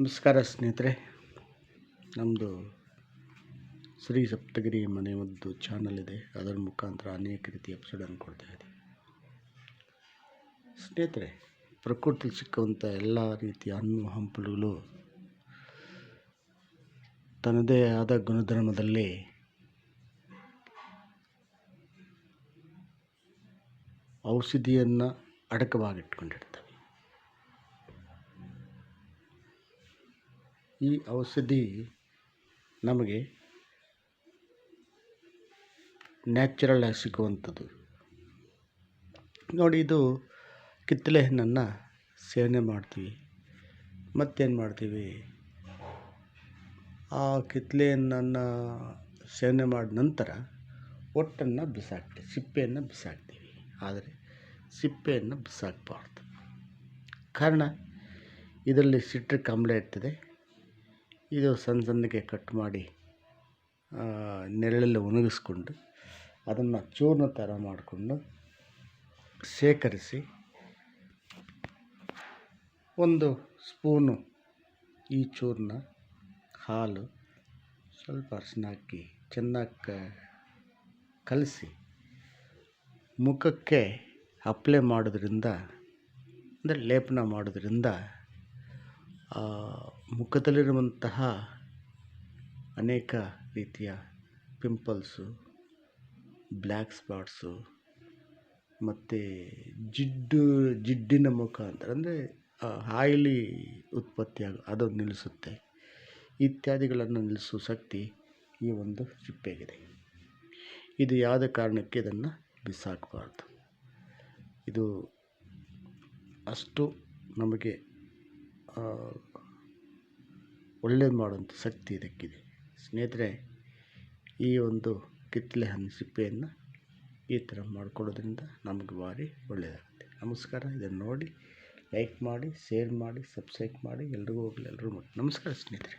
ನಮಸ್ಕಾರ ಸ್ನೇಹಿತರೆ, ನಮ್ಮದು ಶ್ರೀ ಸಪ್ತಗಿರಿ ಮನೆಮದ್ದು ಚಾನಲ್ ಇದೆ. ಅದರ ಮುಖಾಂತರ ಅನೇಕ ರೀತಿಯ ಎಪಿಸೋಡನ್ನು ಕೊಡ್ತಾ ಇದ್ದೀವಿ. ಸ್ನೇಹಿತರೆ, ಪ್ರಕೃತಿಯಲ್ಲಿ ಸಿಕ್ಕುವಂಥ ಎಲ್ಲ ರೀತಿಯ ಹಣ್ಣು ಹಂಪಲುಗಳು ತನ್ನದೇ ಆದ ಗುಣಧರ್ಮದಲ್ಲಿ ಔಷಧಿಯನ್ನು ಅಡಕವಾಗಿಟ್ಕೊಂಡಿರ್ತವೆ. ಈ ಔಷಧಿ ನಮಗೆ ನ್ಯಾಚುರಲ್ ಆಗಿ ಸಿಗುವಂಥದ್ದು. ನೋಡಿ, ಇದು ಕಿತ್ತಳೆ ಹಣ್ಣನ್ನು ಸೇವನೆ ಮಾಡ್ತೀವಿ. ಮತ್ತೇನು ಮಾಡ್ತೀವಿ, ಆ ಕಿತ್ತಳೆ ಹಣ್ಣನ್ನು ಸೇವನೆ ಮಾಡಿದ ನಂತರ ಒಟ್ಟನ್ನು ಬಿಸಾಕ್ತೀವಿ, ಸಿಪ್ಪೆಯನ್ನು ಬಿಸಾಕ್ತೀವಿ. ಆದರೆ ಸಿಪ್ಪೆಯನ್ನು ಬಿಸಾಕಬಾರ್ದು. ಕಾರಣ, ಇದರಲ್ಲಿ ಸಿಟ್ರಿಕ್ ಆಮ್ಲ ಇರ್ತದೆ. ಇದು ಸಣ್ಣಗೆ ಕಟ್ ಮಾಡಿ ನೆರಳಲ್ಲಿ ಒಣಗಿಸ್ಕೊಂಡು ಅದನ್ನು ಚೂರ್ಣ ಥರ ಮಾಡಿಕೊಂಡು ಶೇಖರಿಸಿ ಒಂದು ಸ್ಪೂನು ಈ ಚೂರ್ಣ, ಹಾಲು, ಸ್ವಲ್ಪ ಅರಿಶಿನ ಹಾಕಿ ಚೆನ್ನಾಗಿ ಕಲಸಿ ಮುಖಕ್ಕೆ ಅಪ್ಲೈ ಮಾಡೋದ್ರಿಂದ, ಅಂದರೆ ಲೇಪನ ಮಾಡೋದ್ರಿಂದ ಮುಖದಲ್ಲಿರುವಂತಹ ಅನೇಕ ರೀತಿಯ ಪಿಂಪಲ್ಸು, ಬ್ಲ್ಯಾಕ್ ಸ್ಪಾಟ್ಸು ಮತ್ತು ಜಿಡ್ಡಿನ ಮುಖ ಅಂತಾರೆ, ಅಂದರೆ ಆಯಿಲಿ ಉತ್ಪತ್ತಿಯಾಗ ಅದು ನಿಲ್ಲಿಸುತ್ತೆ. ಇತ್ಯಾದಿಗಳನ್ನು ನಿಲ್ಲಿಸುವ ಶಕ್ತಿ ಈ ಒಂದು ಸಿಪ್ಪೆಗಿದೆ. ಇದು ಯಾವುದೇ ಕಾರಣಕ್ಕೆ ಇದನ್ನು ಬಿಸಾಕಬಾರ್ದು. ಇದು ಅಷ್ಟು ನಮಗೆ ಒಳ್ಳೇದು ಮಾಡುವಂಥ ಶಕ್ತಿ ಇದಕ್ಕಿದೆ. ಸ್ನೇಹಿತರೆ, ಈ ಒಂದು ಕಿತ್ತಳೆ ಹಣ್ಣು ಸಿಪ್ಪೆಯನ್ನು ಈ ಥರ ಮಾಡ್ಕೊಳ್ಳೋದ್ರಿಂದ ನಮಗೆ ಭಾರಿ ಒಳ್ಳೆಯದಾಗುತ್ತೆ. ನಮಸ್ಕಾರ. ಇದನ್ನು ನೋಡಿ ಲೈಕ್ ಮಾಡಿ, ಶೇರ್ ಮಾಡಿ, ಸಬ್ಸ್ಕ್ರೈಬ್ ಮಾಡಿ. ಎಲ್ರಿಗೂ ಹೋಗಲಿ, ಎಲ್ಲರೂ ಮಾಡಿ. ನಮಸ್ಕಾರ ಸ್ನೇಹಿತರೆ.